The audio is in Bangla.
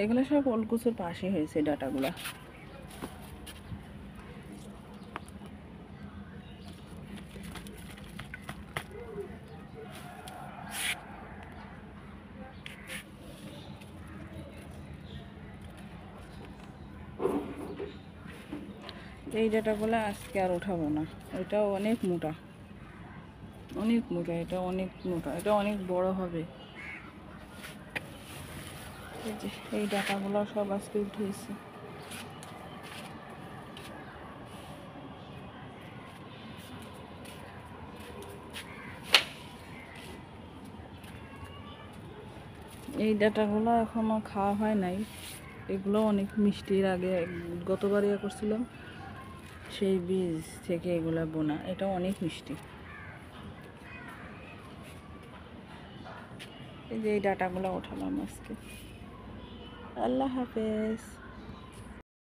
এগুলো সব ওলকুচুর পাশে হয়েছে ডাটাগুলা। এই ডাটাগুলো আজকে আর উঠাবো না, ওইটাও অনেক মোটা, অনেক মোটা, এটা অনেক মোটা, এটা অনেক বড় হবে। এই যে এই ডাটাগুলো সব আজকে উঠেছে। এই ডাটাগুলো এখনো খাওয়া হয় নাই, এগুলো অনেক মিষ্টির। আগে গতবার ইয়ে করছিলাম, সেই বীজ থেকে এগুলো বোনা, এটা অনেক মিষ্টি। এই যে এই ডাটাগুলো উঠালাম আজকে। আল্লাহ হাফেজ।